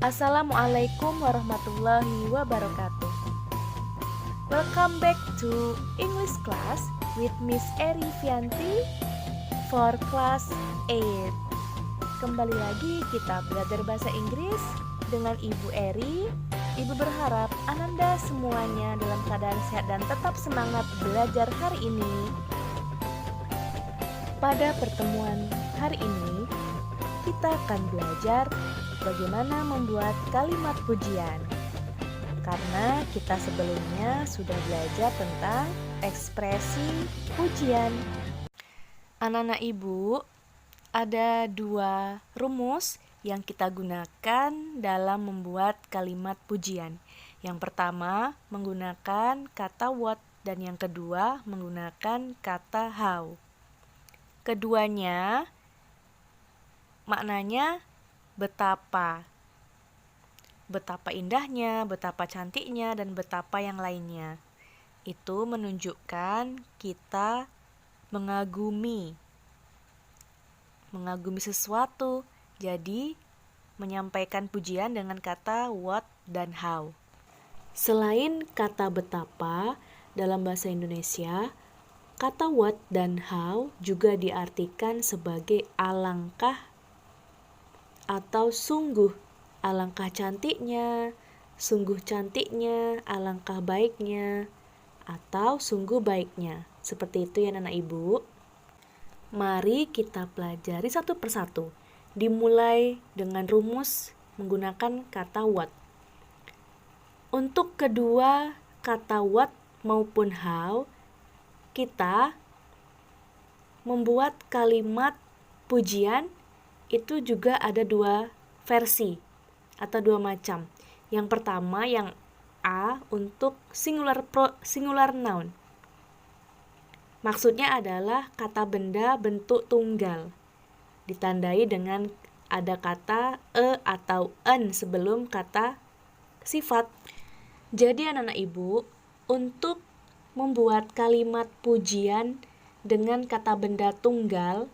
Assalamualaikum warahmatullahi wabarakatuh. Welcome back to English class with Miss Eri Fianti for class 8. Kembali lagi kita belajar bahasa Inggris dengan Ibu Eri. Ibu berharap Ananda semuanya dalam keadaan sehat dan tetap semangat belajar hari ini. Pada pertemuan hari ini, kita akan belajar bagaimana membuat kalimat pujian. Karena kita sebelumnya sudah belajar tentang ekspresi pujian. Anak-anak ibu, ada dua rumus yang kita gunakan dalam membuat kalimat pujian. Yang pertama menggunakan kata what dan yang kedua menggunakan kata how. Keduanya maknanya betapa indahnya, betapa cantiknya, dan betapa yang lainnya. Itu menunjukkan kita mengagumi sesuatu. Jadi, menyampaikan pujian dengan kata what dan how. Selain kata betapa, dalam bahasa Indonesia, kata what dan how juga diartikan sebagai alangkah atau sungguh. Alangkah cantiknya, sungguh cantiknya, alangkah baiknya, atau sungguh baiknya. Seperti itu ya anak ibu. Mari kita pelajari satu persatu. Dimulai dengan rumus menggunakan kata what. Untuk kedua kata what maupun how, kita membuat kalimat pujian itu juga ada dua versi atau dua macam. Yang pertama yang A untuk singular noun. Maksudnya adalah kata benda bentuk tunggal. Ditandai dengan ada kata e atau en sebelum kata sifat. Jadi anak-anak ibu, untuk membuat kalimat pujian dengan kata benda tunggal,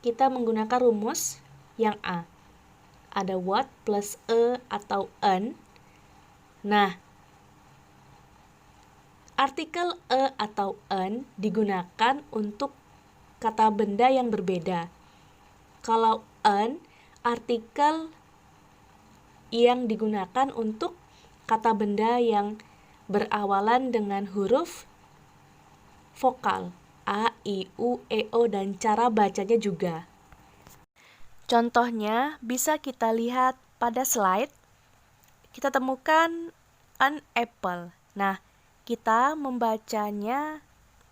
kita menggunakan rumus yang A. Ada what plus e atau en. Nah, artikel e atau en digunakan untuk kata benda yang berbeda. Kalau en, artikel yang digunakan untuk kata benda yang berawalan dengan huruf vokal A, I, U, E, O, dan cara bacanya juga. Contohnya bisa kita lihat pada slide. Kita temukan an apple. Nah, kita membacanya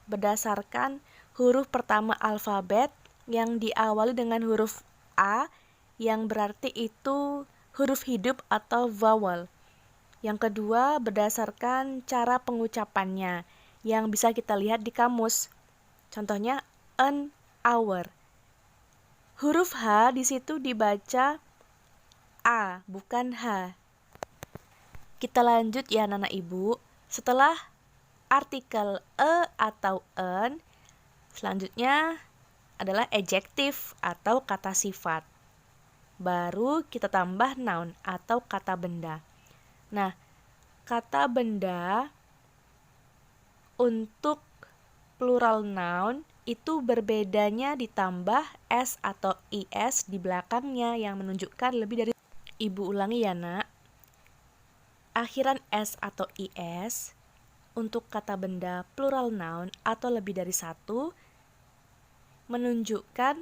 berdasarkan huruf pertama alfabet yang diawali dengan huruf A, yang berarti itu huruf hidup atau vowel. Yang kedua berdasarkan cara pengucapannya yang bisa kita lihat di kamus. Contohnya an hour. Huruf H di situ dibaca A, bukan H. Kita lanjut ya anak-anak ibu. Setelah artikel e atau en, selanjutnya adalah adjektif atau kata sifat. Baru kita tambah noun atau kata benda. Nah, kata benda untuk plural noun itu berbedanya ditambah s atau is di belakangnya yang menunjukkan lebih dari. Ibu ulangi ya nak. Akhiran s atau is untuk kata benda plural noun atau lebih dari satu menunjukkan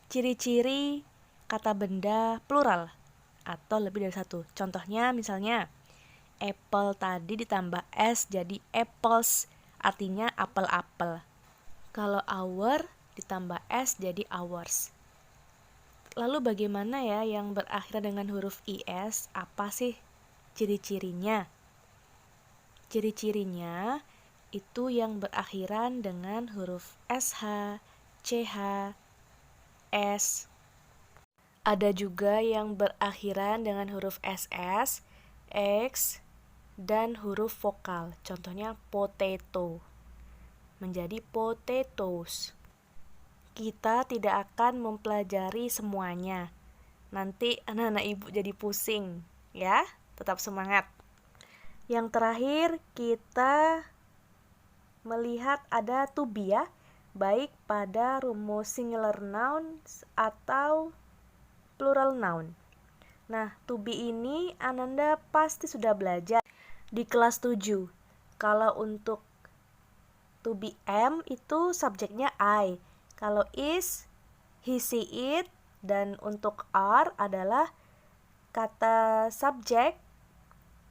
ciri-ciri kata benda plural atau lebih dari satu. Contohnya misalnya apple tadi ditambah s jadi apples, artinya apel-apel. Kalau hour ditambah s jadi hours. Lalu bagaimana ya yang berakhir dengan huruf is? Apa sih ciri-cirinya? Ciri-cirinya itu yang berakhiran dengan huruf sh, ch, s. Ada juga yang berakhiran dengan huruf ss, x, dan huruf vokal. Contohnya potato, menjadi potatoes. Kita tidak akan mempelajari semuanya. Nanti anak-anak ibu jadi pusing, ya. Tetap semangat. Yang terakhir, kita melihat ada to be ya, baik pada rumus singular noun atau plural noun. Nah, to be ini Ananda pasti sudah belajar di kelas 7. Kalau untuk to be am itu subjeknya I. Kalau is, he, she, it. Dan untuk are adalah kata subjek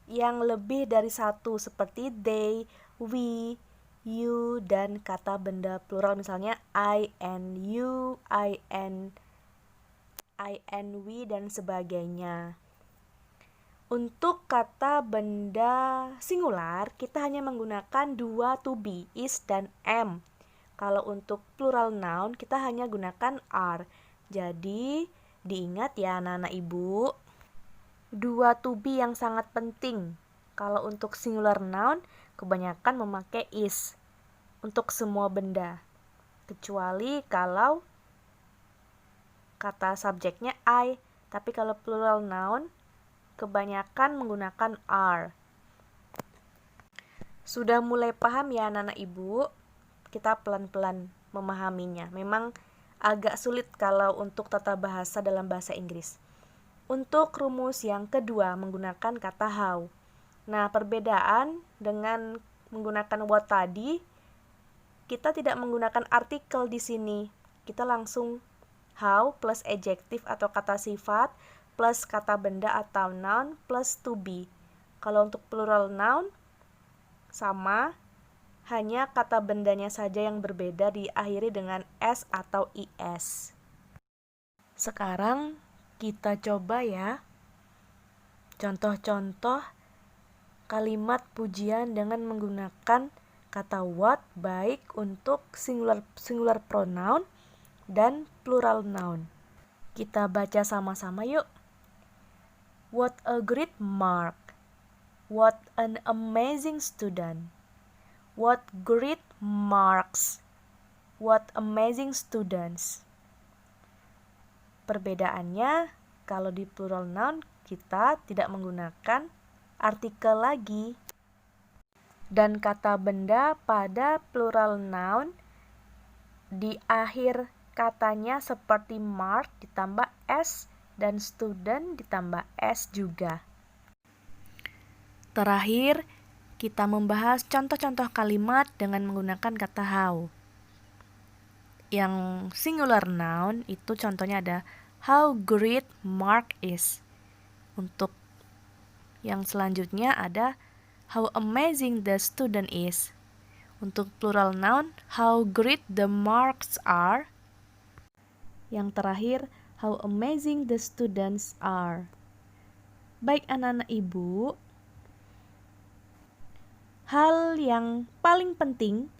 yang lebih dari satu seperti they, we, you, dan kata benda plural misalnya I and you, I and we, dan sebagainya. Untuk kata benda singular, kita hanya menggunakan dua to be, is dan am. Kalau untuk plural noun, kita hanya gunakan are. Jadi, diingat ya anak-anak ibu, dua to be yang sangat penting. Kalau untuk singular noun, kebanyakan memakai is untuk semua benda. Kecuali kalau kata subjeknya I, tapi kalau plural noun kebanyakan menggunakan are. Sudah mulai paham ya anak-anak ibu? Kita pelan-pelan memahaminya. Memang agak sulit kalau untuk tata bahasa dalam bahasa Inggris. Untuk rumus yang kedua menggunakan kata how. Nah, perbedaan dengan menggunakan what tadi, kita tidak menggunakan artikel di sini. Kita langsung how plus adjektif atau kata sifat plus kata benda atau noun plus to be. Kalau untuk plural noun sama, hanya kata bendanya saja yang berbeda diakhiri dengan s atau is. Sekarang kita coba ya contoh-contoh kalimat pujian dengan menggunakan kata what baik untuk singular pronoun dan plural noun. Kita baca sama-sama yuk. What a great mark. What an amazing student. What great marks. What amazing students. Perbedaannya, kalau di plural noun kita tidak menggunakan artikel lagi. Dan kata benda pada plural noun di akhir katanya seperti mark ditambah s dan student ditambah s juga. Terakhir, kita membahas contoh-contoh kalimat dengan menggunakan kata how. Yang singular noun itu contohnya ada how great Mark is. Untuk yang selanjutnya ada how amazing the student is. Untuk plural noun, how great the marks are. Yang terakhir, how amazing the students are. Baik anak-anak ibu, hal yang paling penting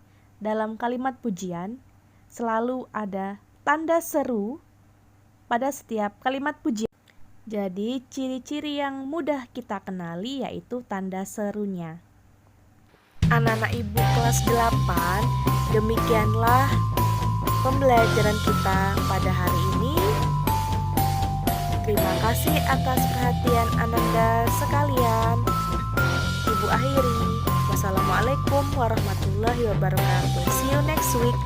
dalam kalimat pujian selalu ada tanda seru pada setiap kalimat pujian. Jadi, ciri-ciri yang mudah kita kenali yaitu tanda serunya. Anak-anak ibu kelas 8, demikianlah pembelajaran kita pada hari ini. Terima kasih atas perhatian Ananda sekalian. Ibu akhiri. Wassalamualaikum warahmatullahi wabarakatuh. See you next week.